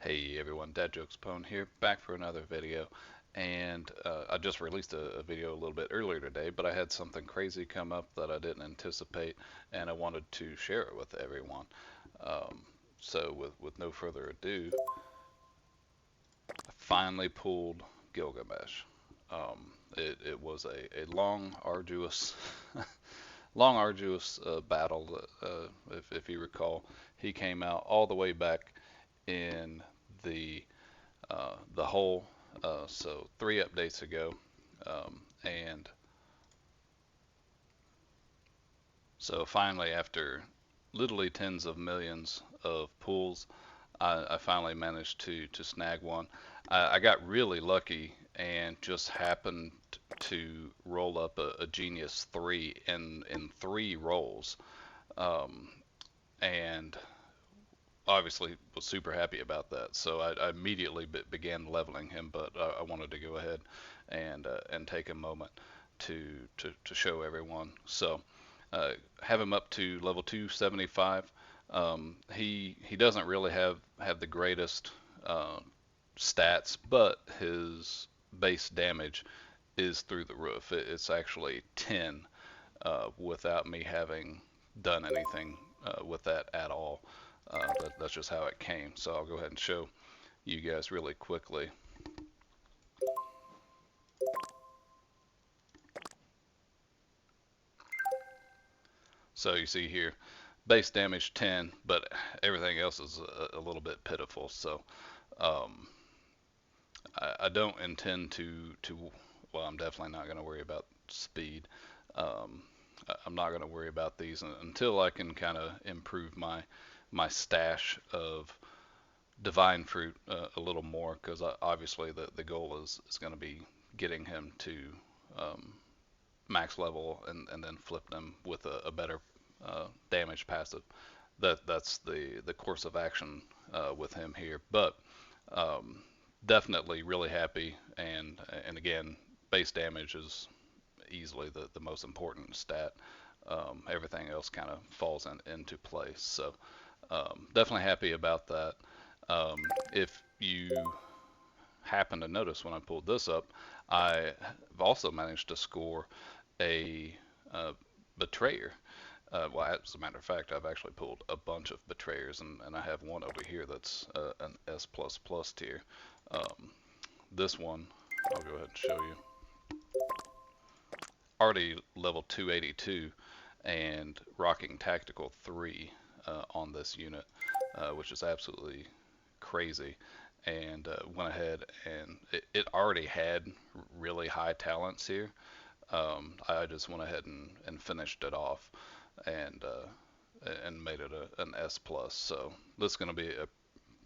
Hey everyone, Dad Jokes Pone here, back for another video. And I just released a video a little bit earlier today, but I had something crazy come up that I didn't anticipate, and I wanted to share it with everyone. Um, so with no further ado, I finally pulled Gilgamesh. It was a long, arduous, battle. If you recall, he came out all the way back in the whole, so 3 updates ago. And so finally, after literally tens of millions of pulls, I finally managed to snag one. I got really lucky and just happened to roll up a Genius 3 in 3 rolls. Um, and obviously was super happy about that. So I immediately began leveling him, but I wanted to go ahead and take a moment to show everyone. So have him up to level 275. He doesn't really have the greatest stats, but his base damage is through the roof. It's actually 10 without me having done anything with that at all. That's just how it came. So I'll go ahead and show you guys really quickly. So you see here, base damage 10, but everything else is a little bit pitiful. So um, I don't intend to. Well, I'm definitely not going to worry about speed. Um, I'm not going to worry about these until I can kind of improve my stash of divine fruit a little more, because obviously the goal is going to be getting him to um, max level and then flip them with a better damage passive. That's the course of action with him here. But um, definitely really happy, and again, base damage is easily the most important stat. Everything else kind of falls into place. So definitely happy about that. Um, if you happen to notice when I pulled this up, I have also managed to score a uh, betrayer. Well, as a matter of fact, I've actually pulled a bunch of betrayers, and I have one over here that's an S++ tier. This one, I'll go ahead and show you. Already level 282 and rocking tactical 3 on this unit, which is absolutely crazy. And went ahead and it already had really high talents here. I just went ahead and finished it off and made it an S plus. So this is going to be a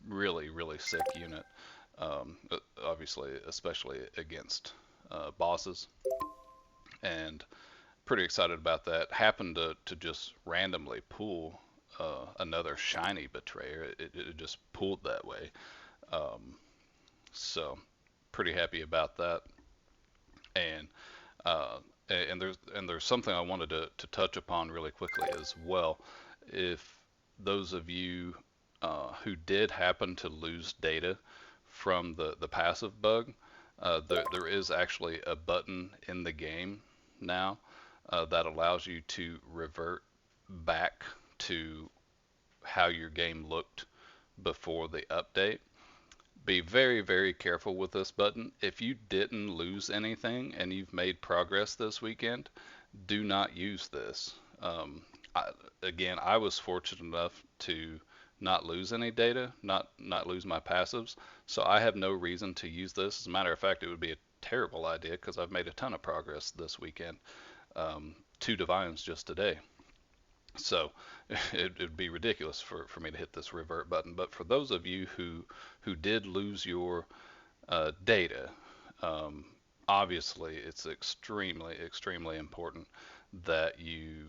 really sick unit. Obviously, especially against bosses, and pretty excited about that. Happened to just randomly pull another shiny betrayer. It just pulled that way. Um, so pretty happy about that. And uh, and there's something I wanted to touch upon really quickly as well. If those of you who did happen to lose data from the passive bug, there is actually a button in the game now that allows you to revert back to how your game looked before the update. Be very careful with this button. If you didn't lose anything and you've made progress this weekend, do not use this. I, again, I was fortunate enough to not lose any data, not lose my passives, so I have no reason to use this. As a matter of fact, it would be a terrible idea because I've made a ton of progress this weekend. 2 divines just today. So it would be ridiculous for me to hit this revert button. But for those of you who did lose your data, um, obviously it's extremely important that you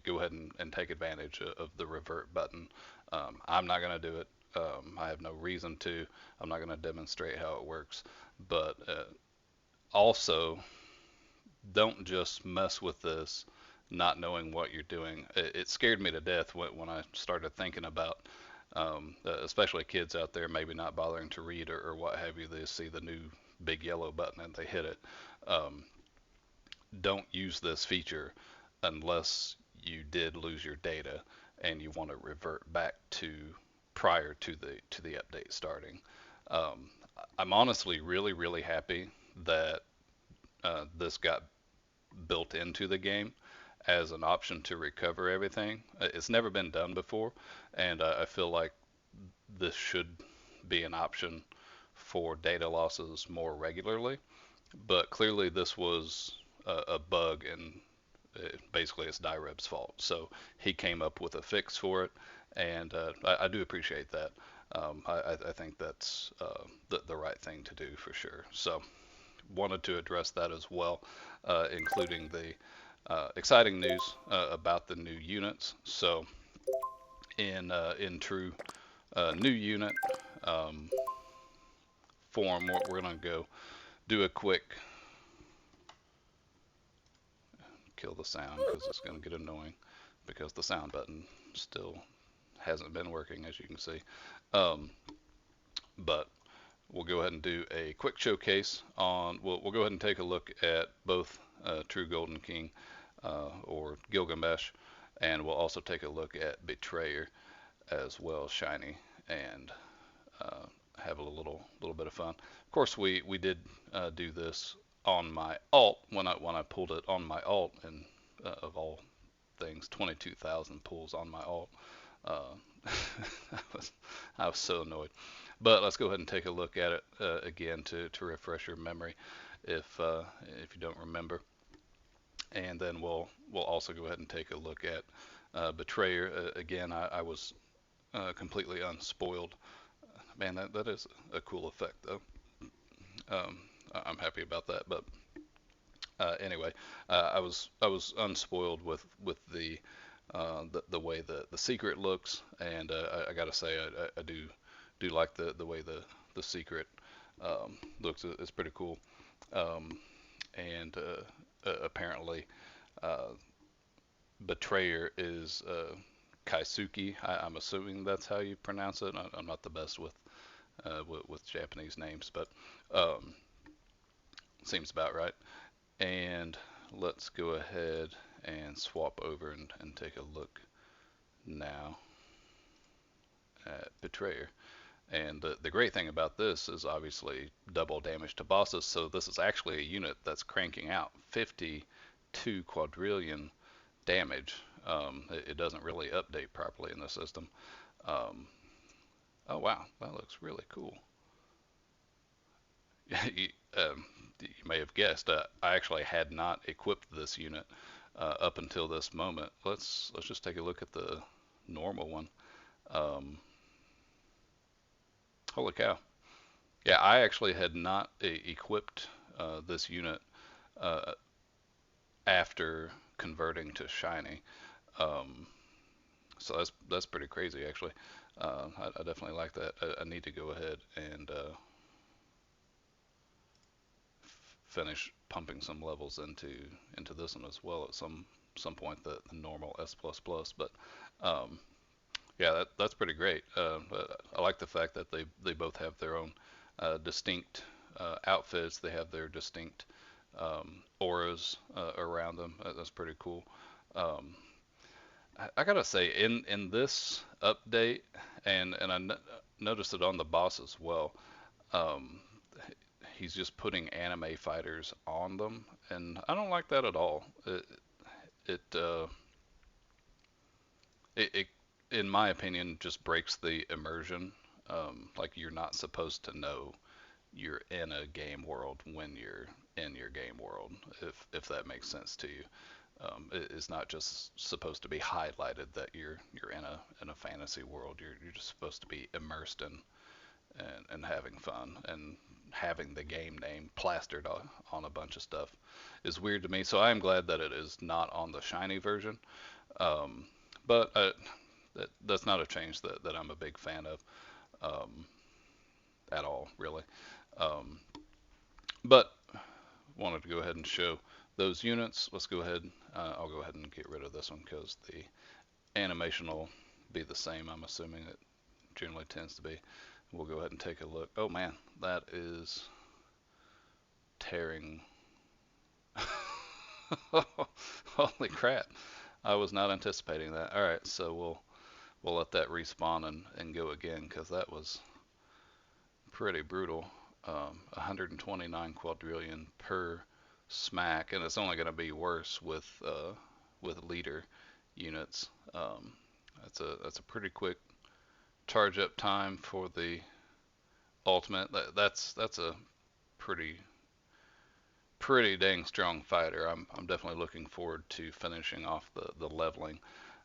go ahead and take advantage of the revert button. I'm not going to do it. I have no reason to. I'm not going to demonstrate how it works. But also, don't just mess with this not knowing what you're doing. It scared me to death when I started thinking about Especially kids out there maybe not bothering to read or what have you. They see the new big yellow button and they hit it. Um, don't use this feature unless you did lose your data and you want to revert back to prior to the update starting. Um, I'm honestly really happy that this got built into the game as an option to recover everything. It's never been done before, and I feel like this should be an option for data losses more regularly. But clearly, this was a bug, and basically it's Dyreb's fault. So he came up with a fix for it, and I do appreciate that. I think that's the right thing to do for sure. So wanted to address that as well, including the exciting news about the new units. So in true new unit um, form, we're going to go do a quick kill the sound because it's going to get annoying because the sound button still hasn't been working, as you can see. Um, but we'll go ahead and do a quick showcase on. We'll go ahead and take a look at both True Golden King or Gilgamesh, and we'll also take a look at Betrayer as well, Shiny, and uh, have a little bit of fun. Of course, we did do this on my alt when I pulled it on my alt, and of all things, 22,000 pulls on my alt. Uh, I was I was so annoyed. But let's go ahead and take a look at it again to refresh your memory if you don't remember. And then we'll also go ahead and take a look at Betrayer. Again, I was completely unspoiled. Man, that is a cool effect though. Um, I'm happy about that. But anyway, I was unspoiled with the way the secret looks, and I gotta say I do like the way the secret looks. It's pretty cool. Um, and apparently, uh, Betrayer is Kaisuke. I'm assuming that's how you pronounce it. I'm not the best with Japanese names, but um, seems about right. And let's go ahead and swap over and take a look now at Betrayer. And the great thing about this is obviously double damage to bosses. So this is actually a unit that's cranking out 52 quadrillion damage. It doesn't really update properly in the system. Um, oh wow, that looks really cool. you, you may have guessed, I actually had not equipped this unit up until this moment. Let's just take a look at the normal one. Um, Holy cow! Yeah, I actually had not equipped this unit uh, after converting to shiny. Um, so that's pretty crazy actually. I definitely like that. I need to go ahead and finish pumping some levels into this one as well at some point. The normal S plus plus, but um, yeah, that's pretty great. But I like the fact that they both have their own distinct outfits. They have their distinct auras around them. That's pretty cool. Um, I gotta say, in this update, and noticed it on the boss as well. Um, he's just putting anime fighters on them, and I don't like that at all. It it in my opinion just breaks the immersion. Like you're not supposed to know you're in a game world when you're in your game world, if that makes sense to you. It's not just supposed to be highlighted that you're in a fantasy world. You're just supposed to be immersed in and having fun, and having the game name plastered on a bunch of stuff is weird to me. So I am glad that it is not on the shiny version. Um, but that's not a change that I'm a big fan of um, at all, really. Um, but wanted to go ahead and show those units. Let's go ahead. I'll go ahead and get rid of this one because the animation will be the same. I'm assuming it generally tends to be. We'll go ahead and take a look. Oh man, that is tearing. Holy crap. I was not anticipating that. All right, so we'll let that respawn and go again because that was pretty brutal. 129 quadrillion per smack, and it's only going to be worse with leader units. That's a pretty quick charge up time for the ultimate. That's a pretty dang strong fighter. I'm definitely looking forward to finishing off the leveling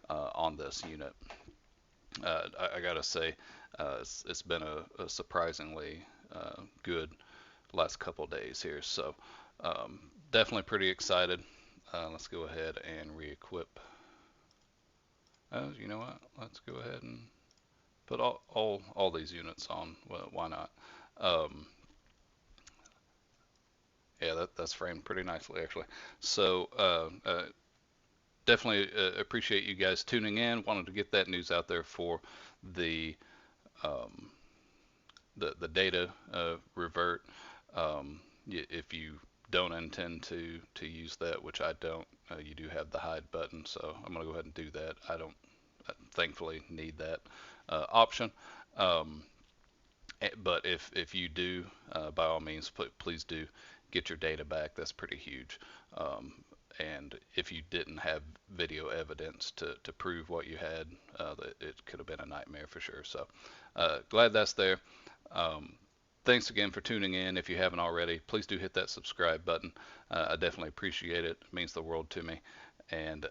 on this unit. I gotta say, it's been a surprisingly good last couple days here. So definitely pretty excited. Let's go ahead and re-equip. You know what? Let's go ahead and put all these units on. Well, why not? Um, yeah, that's framed pretty nicely actually. So definitely appreciate you guys tuning in. Wanted to get that news out there for the um, the data revert. If you don't intend to use that, which I don't, you do have the hide button, so I'm gonna go ahead and do that. I don't thankfully need that option. Um, but if you do, by all means, please do get your data back. That's pretty huge. And if you didn't have video evidence to prove what you had, it could have been a nightmare for sure. So glad that's there. Um, Thanks again for tuning in. If you haven't already, please do hit that subscribe button. I definitely appreciate it. It means the world to me. And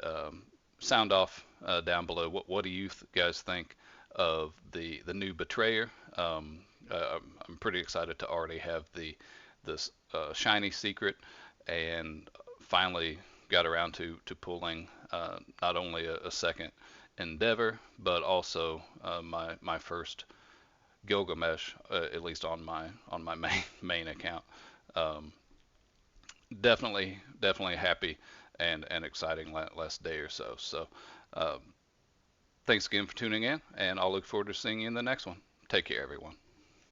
sound off down below. What do you guys think of the new Betrayer? I'm pretty excited to already have this shiny secret, and finally got around to pulling not only a second endeavor, but also my first Gilgamesh, at least on my main account. Um, definitely happy and exciting last day or so. So um, thanks again for tuning in, and I'll look forward to seeing you in the next one. Take care, everyone.